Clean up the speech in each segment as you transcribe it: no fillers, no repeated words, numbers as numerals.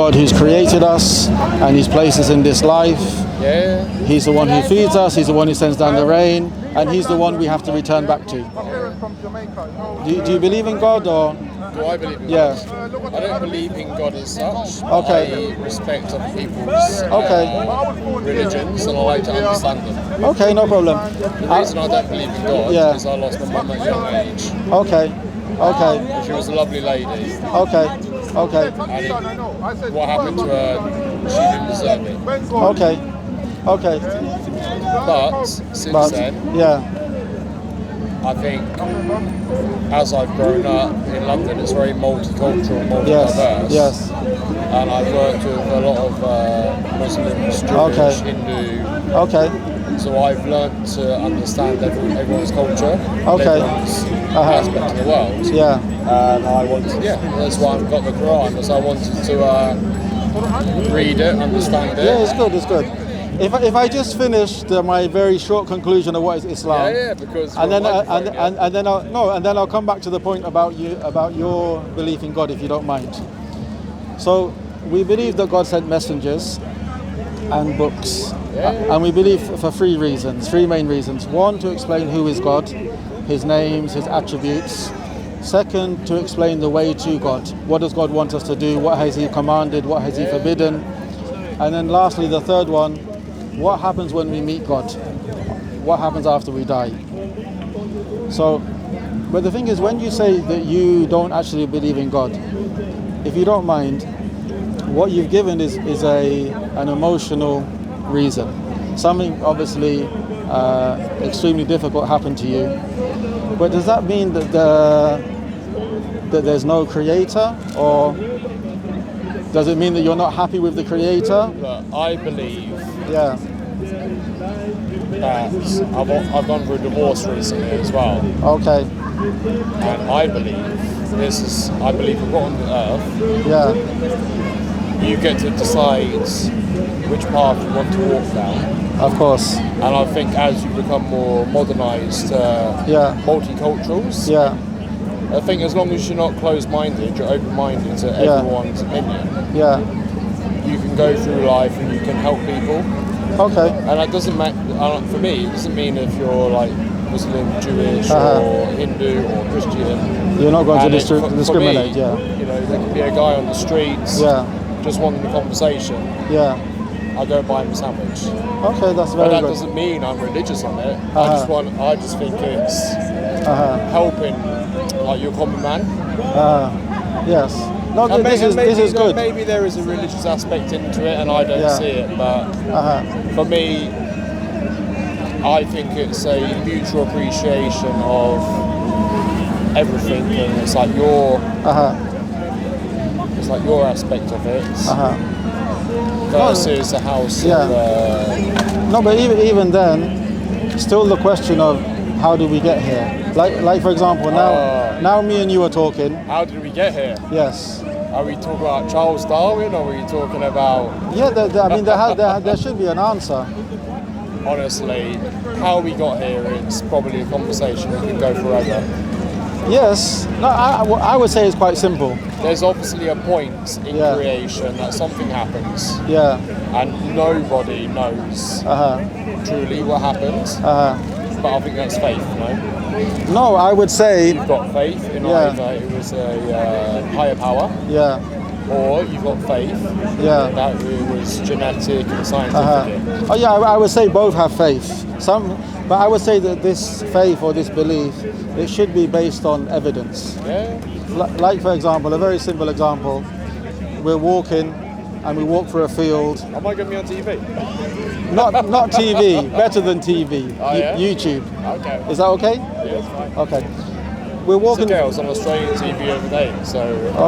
God who's created us and He's placed us in this life. Yeah. He's the one who feeds us, He's the one who sends down the rain, and He's the one we have to return back to. Do you believe in God, or? Do I believe in Yeah. God? I don't believe in God as such. Okay. I respect other people's religions, and I like to understand them. Okay, no problem. The reason I don't believe in God is I lost my mum at a young age. Okay. She was a lovely lady. Okay. And what happened to her, she didn't deserve it. Okay. But since then, yeah. I think as I've grown up in London, it's very multicultural, multi-diverse. Yes. And I've worked with a lot of Muslims, Jewish, Hindu. Okay. So I've learned to understand everyone's culture, everyone's aspect of the world. Yeah. And I wanted, that's why I've got the Quran, because I wanted to read it, understand it. Yeah, it's good. If I just finished my very short conclusion of what is Islam, because and then I'll come back to the point about your belief in God, if you don't mind. So we believe that God sent messengers and books, and we believe for three main reasons. One, to explain who is God, His names, His attributes. Second, to explain the way to God. What does God want us to do? What has He commanded? What has He forbidden? And then lastly, the third one, what happens when we meet God? What happens after we die? So, but the thing is, when you say that you don't actually believe in God, if you don't mind, what you've given is an emotional reason. Something obviously extremely difficult happened to you. But does that mean that that there's no creator, or does it mean that you're not happy with the creator? Look, I believe that I've gone through a divorce recently as well. Okay. And I believe we've got on the earth. Yeah. You get to decide which path you want to walk down. Of course. And I think as you become more modernised, multiculturals, I think as long as you're not closed-minded, you're open-minded to everyone's opinion. Yeah. You can go through life and you can help people. Okay. And that doesn't for me, it doesn't mean if you're like Muslim, Jewish, or Hindu or Christian. You're not going to discriminate. For me, you know, there could be a guy on the streets just wanting a conversation. Yeah. I go buy him a sandwich. Okay, that's very good. But that doesn't mean I'm religious on it. I just think it's helping like your common man. Yes. No, this is good. Maybe there is a religious aspect into it, and I don't see it. But for me, I think it's a mutual appreciation of everything, and it's like your aspect of it versus the house. No, but even then, still the question of how do we get here? Like for example, now me and you are talking. How did we get here? Yes. Are we talking about Charles Darwin, or are we talking about? Yeah, I mean there should be an answer. Honestly, how we got here is probably a conversation that can go forever. Yes. No, I would say it's quite simple. There's obviously a point in creation that something happens. Yeah. And nobody knows truly what happens. But I think that's faith, no? No, I would say... You've got faith in either it was a higher power. Yeah. Or you've got faith that it was genetic and scientific. Oh yeah, I would say both have faith. But I would say that this faith or this belief, it should be based on evidence. Yeah. Like for example, a very simple example, we're walking and we walk through a field. Am I going to be on TV? Not TV, better than TV. YouTube. Okay. Is that okay? Yeah, it's fine. Okay. We're walking. It's okay, I was on Australian TV over there, so.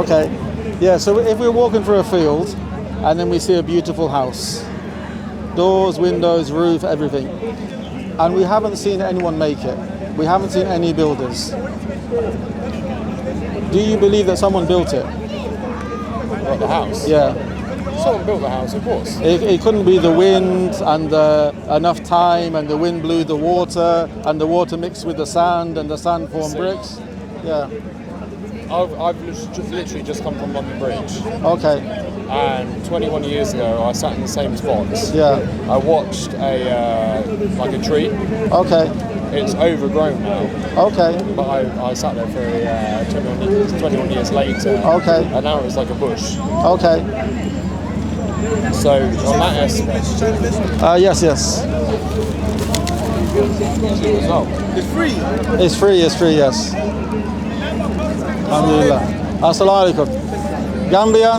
Okay. Yeah. So if we're walking through a field, and then we see a beautiful house, doors, windows, roof, everything, and we haven't seen anyone make it. We haven't seen any builders. Do you believe that someone built it? What, the house? Yeah. Someone built the house, of course. It couldn't be the wind and enough time, and the wind blew the water, and the water mixed with the sand, and the sand formed bricks. Yeah. I've literally just come from London Bridge. Okay. And 21 years ago, I sat in the same spot. Yeah. I watched a tree. Okay. It's overgrown now. Okay. But I sat there for 21 years later. Okay. And now it's like a bush. Okay. So on that aspect. Yes. It's free. It's free. Yes. Alhamdulillah. Assalamu alaikum. Gambia?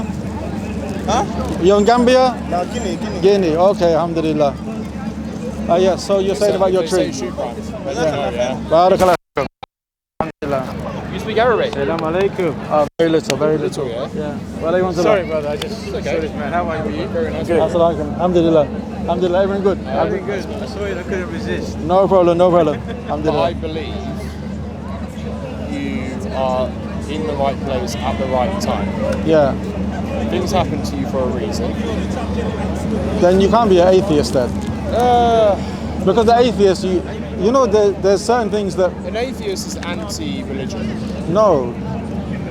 Huh? You're in Gambia? No, Guinea. Guinea. Okay. Alhamdulillah. Yes. So you're saying about your tree? Yeah. Barakallah. Alhamdulillah. You speak Arabic? Assalamu alaikum. Very little. Yeah. Well, you want to Sorry, brother. I just okay. saw this man. How are you? Very nice. Good. Assalamu alaikum. Alhamdulillah. Everything good? Everything good. I saw it. I couldn't resist. No problem. But Alhamdulillah. I believe you are in the right place at the right time. Yeah. Things happen to you for a reason. Then you can't be an atheist then. Because the atheist, you know, there's certain things that... An atheist is anti-religion. No.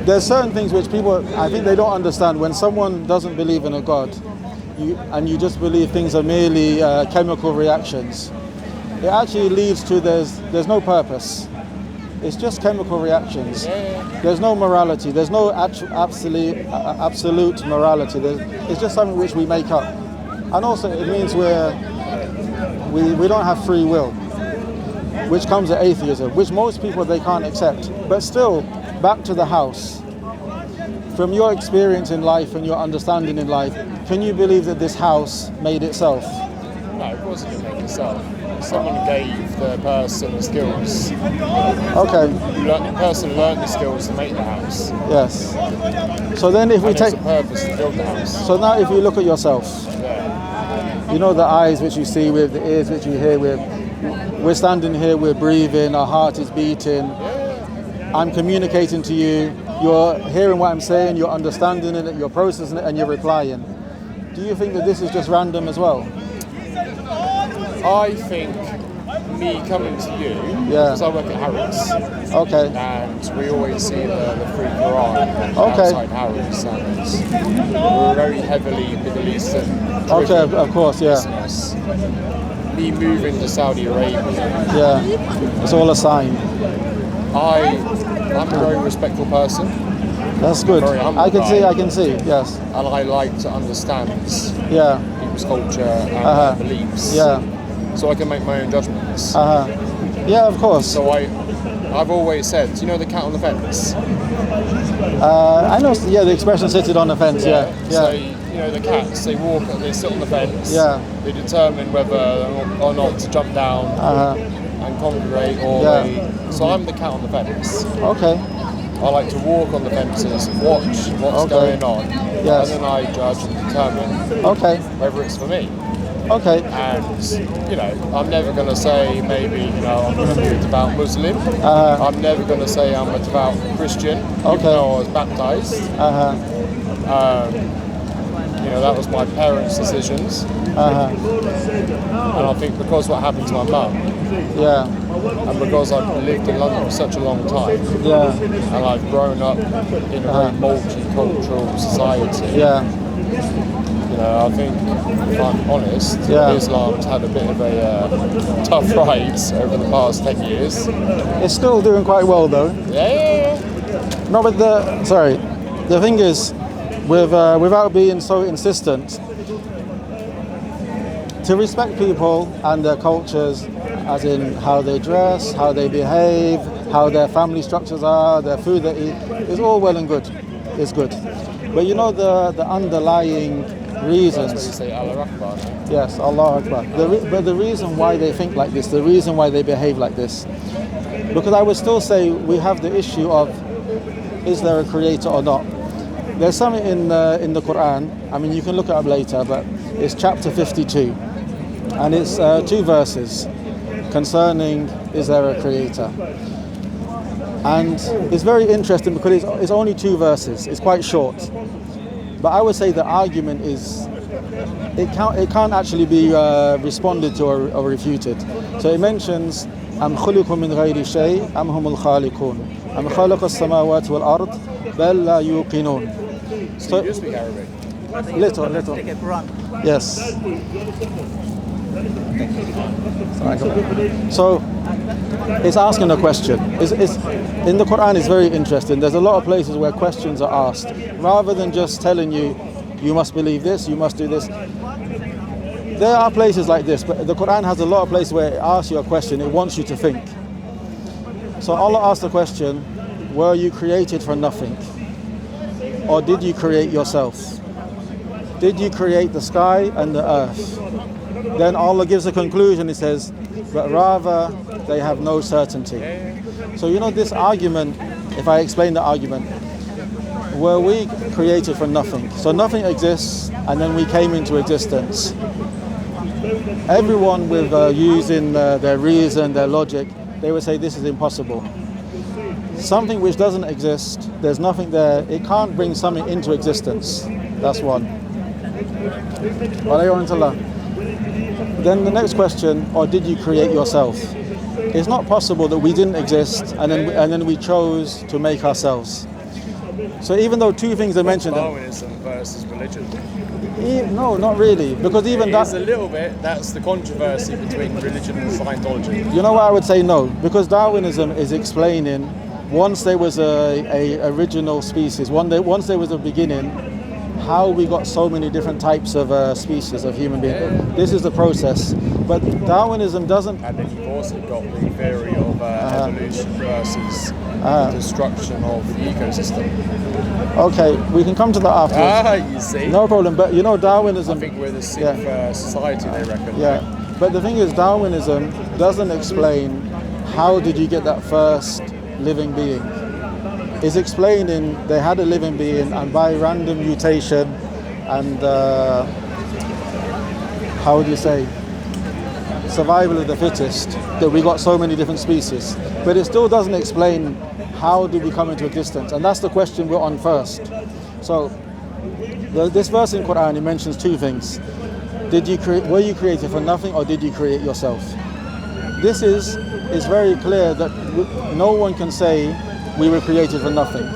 There's certain things which people, I think they don't understand. When someone doesn't believe in a God, you just believe things are merely chemical reactions, it actually leads to there's no purpose. It's just chemical reactions. There's no morality. There's no absolute morality. It's just something which we make up. And also it means we don't have free will, which comes at atheism, which most people they can't accept. But still, back to the house. From your experience in life and your understanding in life, can you believe that this house made itself? No, of course it didn't make itself. Someone gave the person the skills. Okay. The person learned the skills to make the house. Yes. So then if we And take... it's a purpose to build the house. So now if you look at yourself, Yeah. you know the eyes which you see with, the ears which you hear with, we're standing here, we're breathing, our heart is beating, I'm communicating to you, you're hearing what I'm saying, you're understanding it, you're processing it and you're replying. Do you think that this is just random as well? I think me coming to you, because I work at Harrods, Okay. and we always see the free Quran Okay. outside Harrods, and we're very heavily Middle Eastern driven Okay, of course, yeah. business. Me moving to Saudi Arabia, Yeah. It's all a sign. I'm a very respectful person, That's good. Very humble I can guy. see, yes. and I like to understand Yeah. people's culture and their beliefs, Yeah. so I can make my own judgments. Yeah, of course. So I've always said, you know the cat on the fence? I know, yeah, the expression sitting on the fence, yeah. So, you know, the cats, they sit on the fence. Yeah. They determine whether or not to jump down and congregate, or so I'm the cat on the fence. Okay. I like to walk on the fences, watch what's going on, Yes. and then I judge and determine Okay. whether it's for me. Okay. And, you know, I'm never going to say maybe, you know, I'm a devout Muslim. I'm never going to say I'm a devout Christian, even though I was baptized. You know, that was my parents' decisions. And I think because what happened to my mum, and because I've lived in London for such a long time, and I've grown up in a very multicultural society, you know, I think, if I'm honest, Islam's had a bit of a tough ride over the past 10 years. It's still doing quite well though. Yeah. No, but the thing is, without being so insistent, to respect people and their cultures, as in how they dress, how they behave, how their family structures are, their food they eat, is all well and good. It's good. But you know the underlying reasons. That's where you say Allah Akbar. Yes, Allah Akbar. But the reason why they think like this, the reason why they behave like this, because I would still say we have the issue of, is there a creator or not? There's something in the Quran, I mean you can look it up later, but it's chapter 52. And it's 2 verses concerning, is there a creator? And it's very interesting because it's only 2 verses, it's quite short. But I would say the argument is, it can't actually be responded to or refuted. So it mentions, أَمْ خُلِقُوا مِنْ غَيْرِ شَيْءٍ أَمْ هُمُ الْخَالِقُونَ. أم خلق السماوات والأرض بل لا يوقنون. So you do speak Arabic? Little. Yes. So it's asking a question. It's in the Quran is very interesting. There's a lot of places where questions are asked. Rather than just telling you, you must believe this, you must do this. There are places like this, but the Quran has a lot of places where it asks you a question, it wants you to think. So Allah asked the question, were you created for nothing? Or did you create yourself? Did you create the sky and the earth? Then Allah gives a conclusion, He says, but rather they have no certainty. So you know this argument, if I explain the argument, were we created for nothing? So nothing exists and then we came into existence. Everyone with using their reason, their logic, they would say this is impossible. Something which doesn't exist, there's nothing there, it can't bring something into existence. That's one. Then the next question, or did you create yourself? It's not possible that we didn't exist and then we chose to make ourselves. So even though two things are mentioned, Darwinism versus religion. No, not really, because even that is a little bit. That's the controversy between religion and Scientology. You know why I would say no? Because Darwinism is explaining once there was a original species, once there was a beginning, how we got so many different types of species of human beings. Yeah. This is the process. But Darwinism doesn't... And then you've also got the theory of evolution versus destruction of the ecosystem. Okay, we can come to that afterwards. You see? No problem, but you know Darwinism... I think we're the sixth society, they reckon. Yeah, but the thing is Darwinism doesn't explain how did you get that first living being. It's explaining they had a living being and by random mutation and how would you say, survival of the fittest, that we got so many different species. But it still doesn't explain how did we come into existence, and that's the question we're on first. So this verse in Quran, it mentions two things. Were you created for nothing or did you create yourself? This is very clear that no one can say we were created for nothing.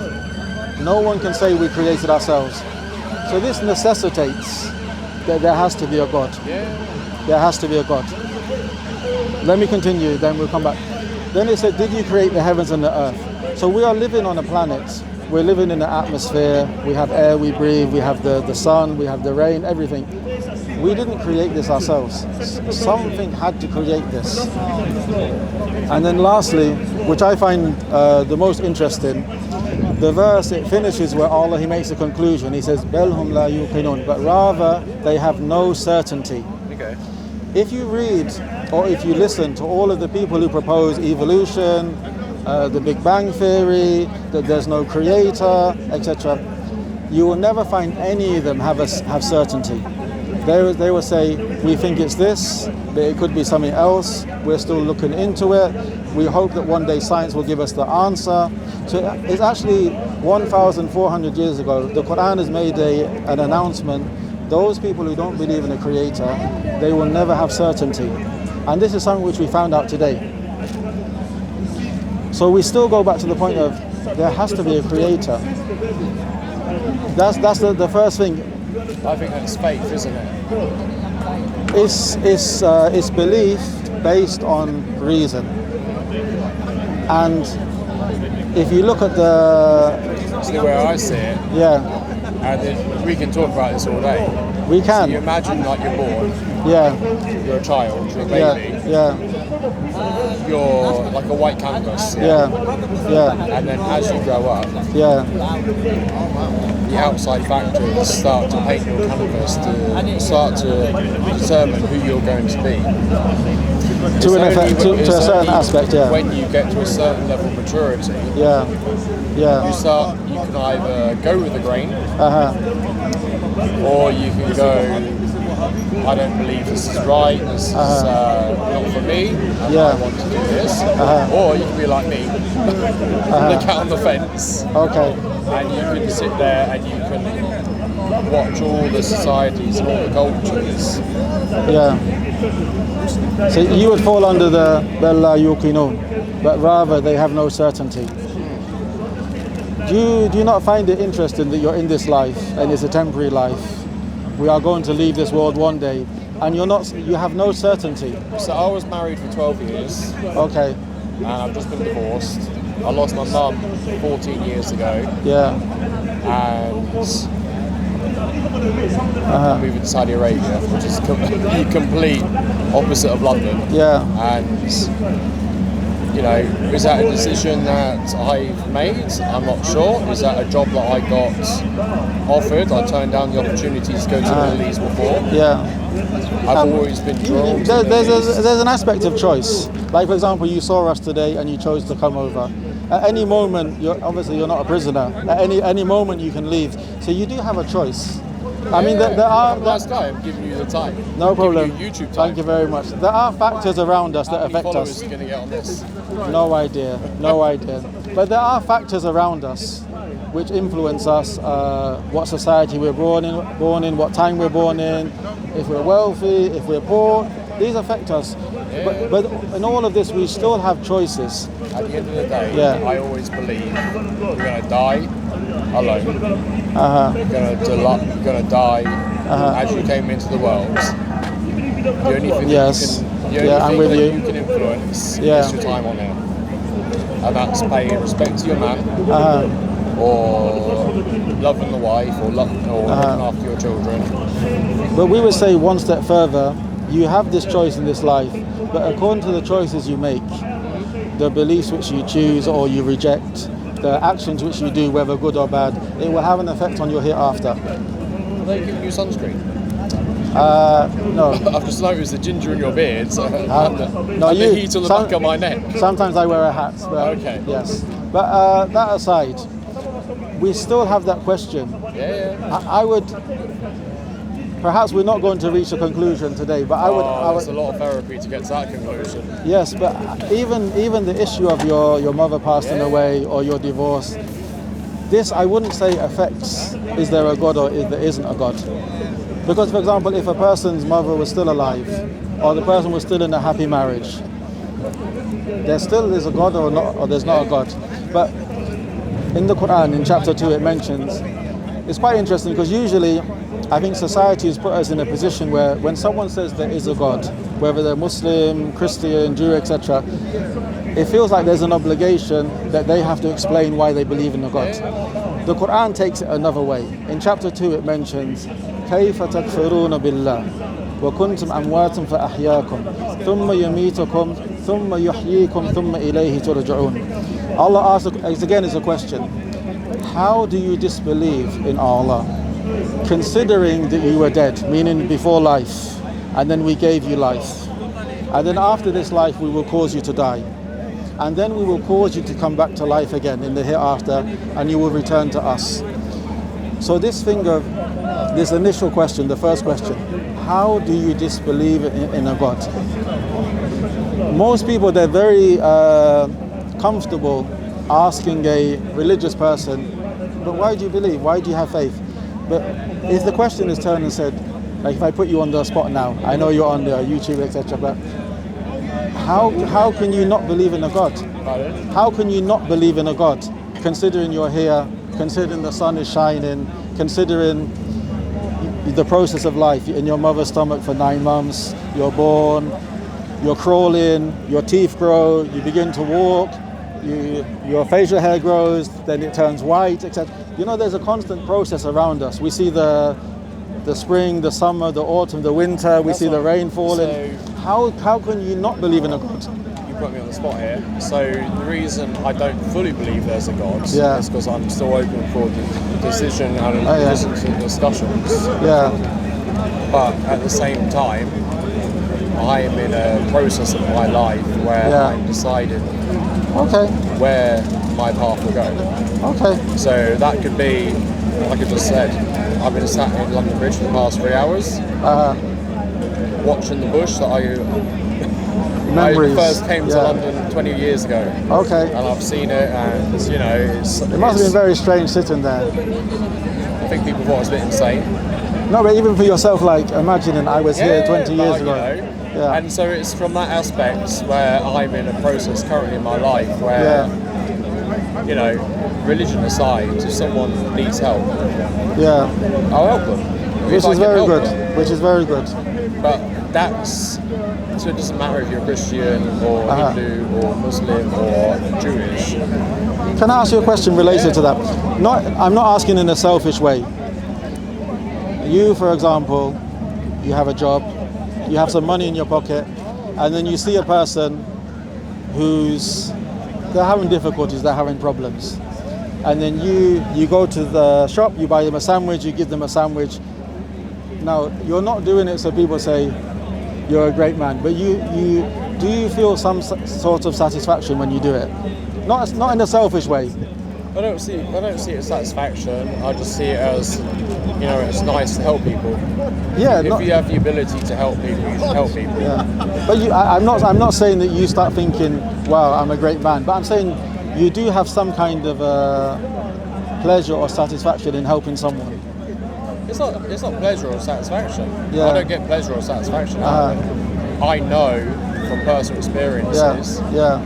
No one can say we created ourselves. So this necessitates that there has to be a God. There has to be a God. Let me continue, then we'll come back. Then it said, did you create the heavens and the earth? So we are living on a planet. We're living in the atmosphere. We have air we breathe. We have the sun. We have the rain, everything. We didn't create this ourselves. Something had to create this. And then lastly, which I find the most interesting, the verse, it finishes where Allah, He makes a conclusion. He says, بَلْ هُمْ لَا يُوقِنُونَ, but rather they have no certainty. Okay. If you read or if you listen to all of the people who propose evolution, the Big Bang Theory, that there's no creator, etc., you will never find any of them have certainty. They will say, we think it's this, but it could be something else. We're still looking into it. We hope that one day science will give us the answer. So it's actually 1,400 years ago, the Quran has made an announcement. Those people who don't believe in a creator, they will never have certainty. And this is something which we found out today. So we still go back to the point of there has to be a creator. That's the first thing. I think that's faith, isn't it? It's belief based on reason. And if you look at the way I see it, and we can talk about this all day. We can. So you imagine like you're born. You're a child. You're a baby. You're like a white canvas. And then as you grow up, the outside factors start to paint your canvas to start to determine who you're going to be. To a certain aspect, when you get to a certain level of maturity, you can either go with the grain, or you can go, I don't believe this is right, this is not for me, and I want to do this. Or you can be like me, look out on the fence, and you can sit there and you can watch all the societies and all the cultures. So you would fall under the بَلْ لَا يُوقِنُونَ, but rather they have no certainty. Do you not find it interesting that you're in this life and it's a temporary life? We are going to leave this world one day, and you have no certainty. So I was married for 12 years. Okay. And I've just been divorced. I lost my mum 14 years ago. Yeah. And I'm moving to Saudi Arabia, which is the complete opposite of London. Yeah. And, you know, is that a decision that I've made? I'm not sure. Is that a job that I got offered? I turned down the opportunity to go to the Middle East before. Yeah. I've always been drawn to there's an aspect of choice. Like, for example, you saw us today and you chose to come over. At any moment, you're not a prisoner. At any moment you can leave. So you do have a choice. I mean, there are... Nice guy, I'm giving you the time. No problem. I'm giving you YouTube time. Thank you very much. There are factors around us that affect us. How many followers are you going to get on this? No idea. But there are factors around us which influence us, what society we're born in, what time we're born in, if we're wealthy, if we're poor. These affect us. Yeah. But in all of this, we still have choices. At the end of the day, I always believe you're going to die alone. You're going to die as you came into the world. The only thing that you can influence is your time on here. And that's paying respect to your man, or loving the wife, or looking after your children. But we would say one step further, you have this choice in this life, but according to the choices you make, the beliefs which you choose or you reject, the actions which you do, whether good or bad, it will have an effect on your hereafter. Are they giving you sunscreen? No. I've just noticed the ginger in your beard and the heat on the back of my neck. Sometimes I wear a hat. But, okay. Yes. But that aside, we still have that question. Yeah. I would... Perhaps we're not going to reach a conclusion today, but I would... It's a lot of therapy to get to that conclusion. Yes, but even the issue of your mother passing away or your divorce, this I wouldn't say affects, is there a God or is there isn't a God? Because, for example, if a person's mother was still alive, or the person was still in a happy marriage, there still is a God or there's not a God. But in the Quran, in chapter 2, it mentions, it's quite interesting because usually I think society has put us in a position where when someone says there is a God, whether they're Muslim, Christian, Jew, etc., it feels like there's an obligation that they have to explain why they believe in a God. The Quran takes it another way. In chapter 2 it mentions, كَيْفَ تَكْفُرُونَ بِاللَّهِ وَكُنْتُمْ أَمْوَاتًا فَأَحْيَاكُمْ ثُمَّ يُمِيتُكُمْ ثُمَّ يُحْيِيكُمْ ثُمَّ إِلَيْهِ تُرْجَعُونَ. Allah asks, again is a question, how do you disbelieve in Allah, considering that you were dead, meaning before life, and then we gave you life, and then after this life we will cause you to die, and then we will cause you to come back to life again in the hereafter, and you will return to us. So this thing of this initial question, the first question, how do you disbelieve in a God? Most people, they're very comfortable asking a religious person, but why do you believe? Why do you have faith? But if the question is turned and said, like if I put you on the spot now, I know you're on the YouTube, etc., but how can you not believe in a God? How can you not believe in a God, considering you're here, considering the sun is shining, considering the process of life in your mother's stomach for 9 months, you're born, you're crawling, your teeth grow, you begin to walk, your facial hair grows, then it turns white, etc. You know, there's a constant process around us. We see the spring, the summer, the autumn, the winter, we see the rain falling. So how can you not believe in a God? You put me on the spot here. So the reason I don't fully believe there's a God is because I'm still open for the decision and listen to discussions. Yeah. But at the same time, I am in a process of my life where I'm deciding where my path will go. Okay. So that could be, like I just said, I've been sat in London Bridge for the past 3 hours, watching the bush that I first came to London 20 years ago. Okay. And I've seen it, and you know, it must have been very strange sitting there. I think people thought I was a bit insane. No, but even for yourself, like imagining I was here 20 years ago. You know, and so it's from that aspect where I'm in a process currently in my life where, you know, religion aside, if someone needs help, Yeah. I'll help them. Which is very good. Which is very good. But so it doesn't matter if you're Christian or Hindu or Muslim or Jewish. Can I ask you a question related to that? I'm not asking in a selfish way. You, for example, you have a job, you have some money in your pocket, and then you see a person they're having difficulties, they're having problems. And then you go to the shop, you buy them a sandwich, you give them a sandwich. Now, you're not doing it so people say you're a great man, but do you feel some sort of satisfaction when you do it? Not in a selfish way. I don't see it as satisfaction. I just see it as, it's nice to help people. Yeah. If you have the ability to help people, you should help people. Yeah. But I'm not saying that you start thinking, wow, I'm a great man. But I'm saying you do have some kind of pleasure or satisfaction in helping someone. It's not pleasure or satisfaction. Yeah. I don't get pleasure or satisfaction out of it. I know from personal experiences. Yeah.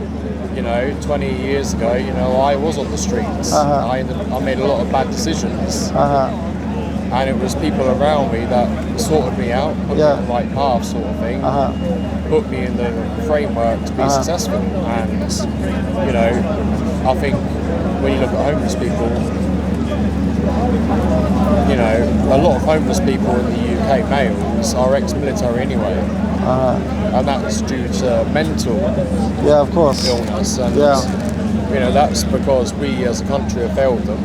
20 years ago, I was on the streets. I made a lot of bad decisions. And it was people around me that sorted me out, put me on the right path sort of thing, put me in the framework to be successful. And, I think when you look at homeless people, a lot of homeless people in the UK, males, are ex-military anyway. And that's due to mental illness. And, that's because we as a country have failed them.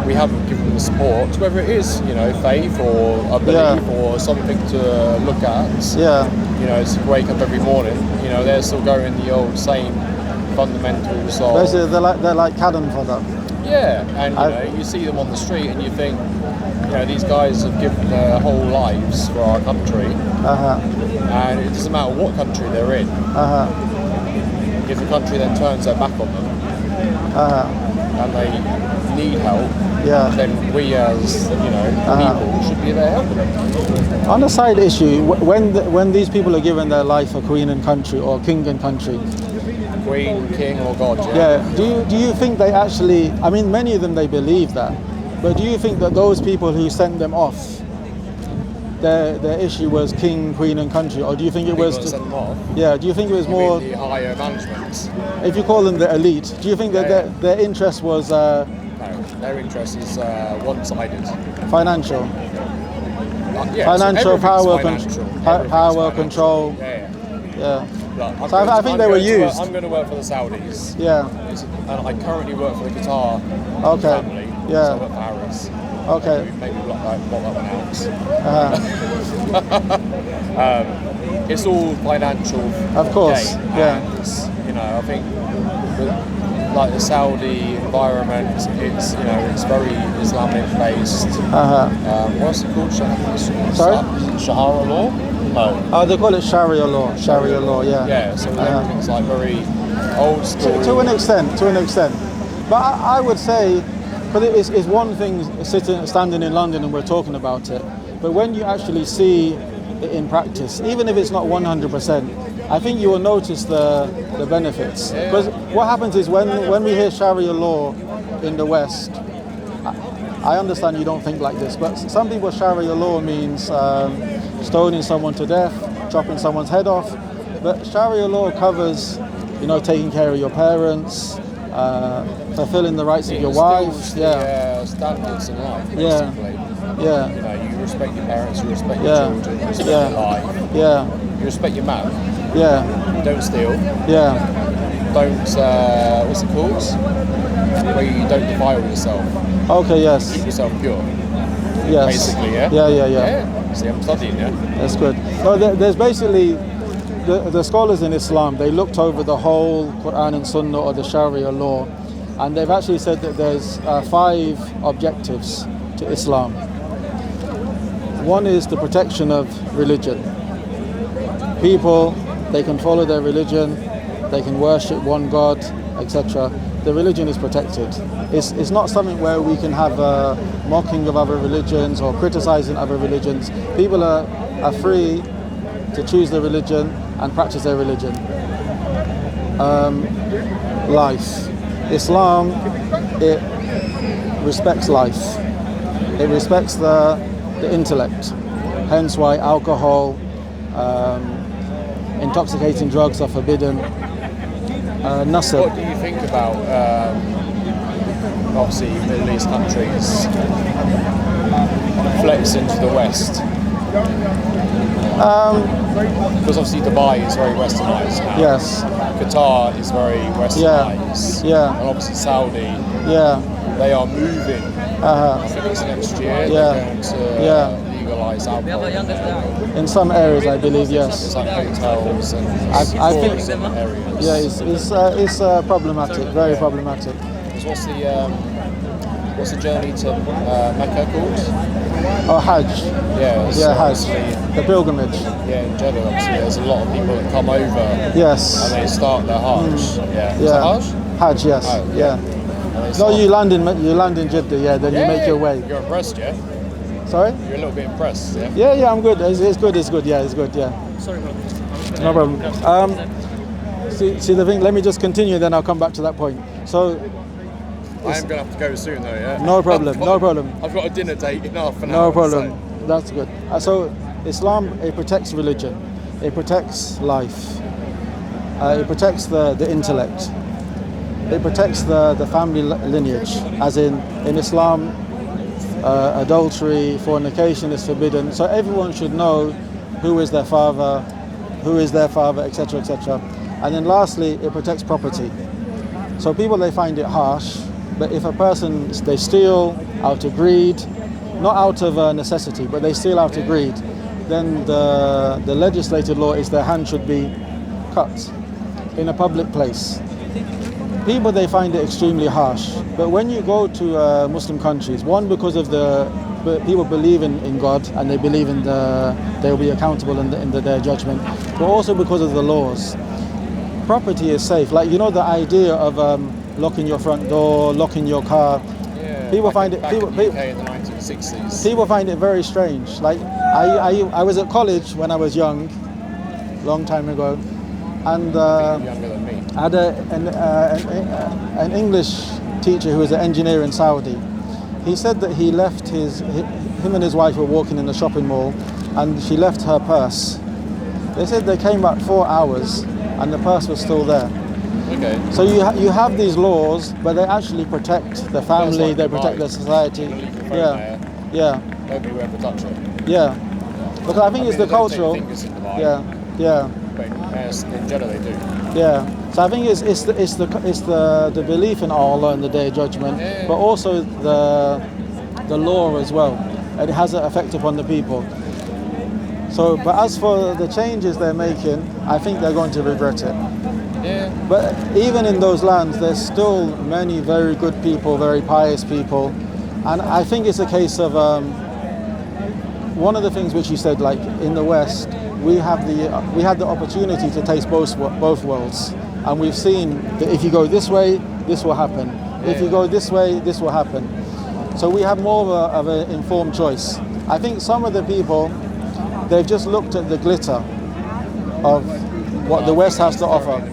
We haven't given them the support, whether it is, faith or a belief or something to look at. To wake up every morning, they're still going the old same fundamentals of... Basically, they're like cannon fodder. Yeah, and you see them on the street and you think, these guys have given their whole lives for our country, and it doesn't matter what country they're in. If the country then turns their back on them and they need help, then we as people should be there helping them. On a side issue, when these people are given their life for Queen and country or King and country, Queen, King, or God, do you think they actually? I mean, many of them they believe that, but do you think that those people who sent them off, their issue was King, Queen, and country, or do you think it was? Sent them off? Yeah. Do you think it was more the higher management? If you call them the elite, do you think that their interest was? No, their interest is one-sided. Financial. Financial, power, control. Yeah. Look, so I think they were used. I'm going to work for the Saudis. Yeah. And I currently work for the Qatar family. Yeah. So I work for Harris. Okay. Maybe block that one out. It's all financial. Of course. Gain. Yeah. And, I think the Saudi environment, it's very Islamic based. What's it called? Sorry? Sharia Law? No. Oh, they call it Sharia Law. Sharia Law, yeah. Yeah, so everything's like very old school. To an extent. But I would say, because it's one thing standing in London and we're talking about it, but when you actually see it in practice, even if it's not 100%, I think you will notice the benefits. Because what happens is when we hear Sharia law in the West, I understand you don't think like this, but some people Sharia law means stoning someone to death, chopping someone's head off. But Sharia law covers, taking care of your parents, fulfilling the rights of your wife. Standards in life, basically. Yeah. You respect your parents, you respect your children, you respect your life. Yeah. You respect your man. Yeah. Don't steal. Yeah. Don't, what's it called? Where you don't defile yourself. Okay, yes. Keep yourself pure. Yes. Basically, yeah? Yeah. See, I'm studying, yeah? That's good. No, there's basically, the scholars in Islam, they looked over the whole Quran and Sunnah or the Sharia law, and they've actually said that there's 5 objectives to Islam. One is the protection of religion. People, they can follow their religion, they can worship one God, etc. The religion is protected. It's not something where we can have a mocking of other religions or criticizing other religions. People are free to choose their religion and practice their religion. Life. Islam, it respects life. It respects the intellect. Hence why alcohol, intoxicating drugs are forbidden. Nasr. What do you think about, obviously, Middle East countries flex into the West? Because obviously Dubai is very westernised now. Yes. Qatar is very westernised. Yeah. And obviously Saudi. Yeah. They are moving. I think it's next year. They're going to legalise alcohol. In some areas, I believe, yes. It's like hotels and I think areas. Yeah, it's problematic, very problematic. What's the journey to Mecca called? Oh, Hajj. Yeah, Hajj. The pilgrimage. Yeah, in Jeddah, obviously, there's a lot of people that come over. Yes. And they start their Hajj. Yeah. Is Yeah. it Hajj? Hajj, yes. Oh, yeah. No, you land in Jeddah, yeah. Then you make your way. You're impressed, yeah? Sorry? You're a little bit impressed, yeah? Yeah, I'm good. It's good. Yeah, it's good. Yeah. Sorry, bro. No problem. See the thing. Let me just continue, then I'll come back to that point. So. I am going to have to go soon though, yeah? No problem, no problem. I've got a dinner date in half an No hour. problem, So. that's good. So Islam, it protects religion, it protects life, it protects the intellect, it protects the family lineage, as in Islam, adultery, fornication is forbidden, so everyone should know who is their father, etc., etc. And then lastly, it protects property. So people, they find it harsh, but if a person, they steal out of greed, not out of necessity, but they steal out of greed, then the legislated law is their hand should be cut in a public place. People, they find it extremely harsh, but when you go to Muslim countries, one, because of people believe in God and they believe they'll be accountable in their judgment, but also because of the laws. Property is safe. Like, you know, the idea of locking your front door, locking your car. Yeah, people find it. Back in the UK in the 1960s. People find it very strange. Like, I was at college when I was young, long time ago, and younger than me. I had an English teacher who was an engineer in Saudi. He said that he left him and his wife were walking in the shopping mall, and she left her purse. They said they came back 4 hours, and the purse was still there. Okay. So you have these laws, but they actually protect the family, they protect the society. Yeah. Nobody will ever touch it. Yeah. Because I think it's the cultural. Yeah. But in Jeddah they do. Yeah. So I think it's the belief in Allah and the Day of Judgment, but also the law as well, and it has an effect upon the people. So, but as for the changes they're making, I think they're going to regret it. Yeah. But even in those lands, there's still many very good people, very pious people, and I think it's a case of one of the things which you said, like in the West, we had the opportunity to taste both worlds, and we've seen that if you go this way, this will happen. If you go this way, this will happen. So we have more of an informed choice. I think some of the people, they've just looked at the glitter of what the West has to offer,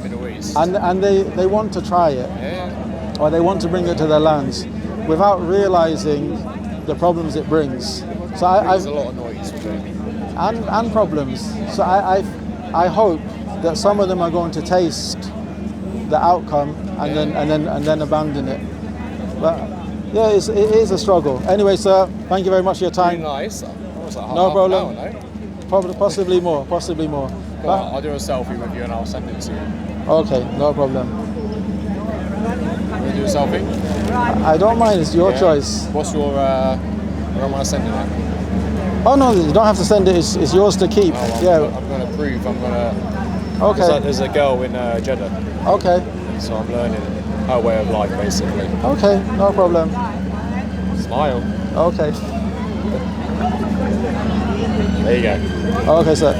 and they want to try it, or they want to bring it to their lands without realizing the problems it brings. So There's a lot of noise with it. And problems. So I hope that some of them are going to taste the outcome and then abandon it. But yeah, it is a struggle. Anyway, sir, thank you very much for your time. Really nice. Like no problem. An hour, no? Possibly more. Well, I'll do a selfie with you and I'll send it to you. Okay, no problem. Want to do a selfie? I don't mind. It's your choice. What's your? Where am I sending it? Oh no, you don't have to send it. It's yours to keep. I'm going to prove. I'm going to. Okay. There's a girl in Jeddah. Okay. So I'm learning her way of life, basically. Okay, no problem. Smile. Okay. There you go. Okay, sir.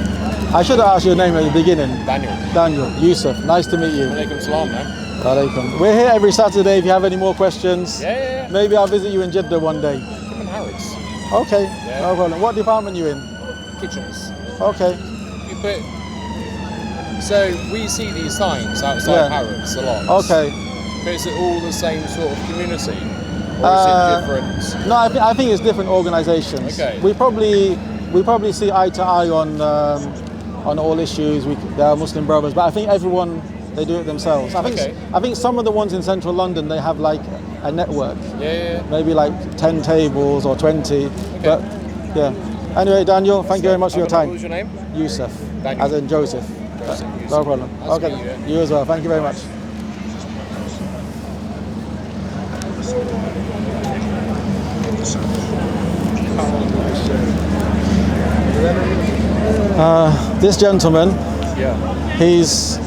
I should have asked your name at the beginning. Daniel. Yousif. Nice to meet you. Alaikum salam, man. Alaikum. We're here every Saturday. If you have any more questions, Yeah. maybe I'll visit you in Jeddah one day. Come in Harrods. Okay, Yeah. no problem. What department are you in? Kitchens. Okay. So we see these signs outside Harrods a lot. Okay. But is it all the same sort of community? Or is it different? No, I think it's different organisations. Okay. We probably see eye to eye on all issues. There are Muslim brothers, but I think everyone, they do it themselves. I think some of the ones in central London, they have like a network. Yeah. Maybe like 10 tables or 20. But yeah. Anyway, Daniel, thank you very much for your time. What was your name? Yousif, Daniel. as in Joseph. Yousif. No problem. Nice to Okay, meet you. you as well. Thank you very much. This gentleman, Yeah. he's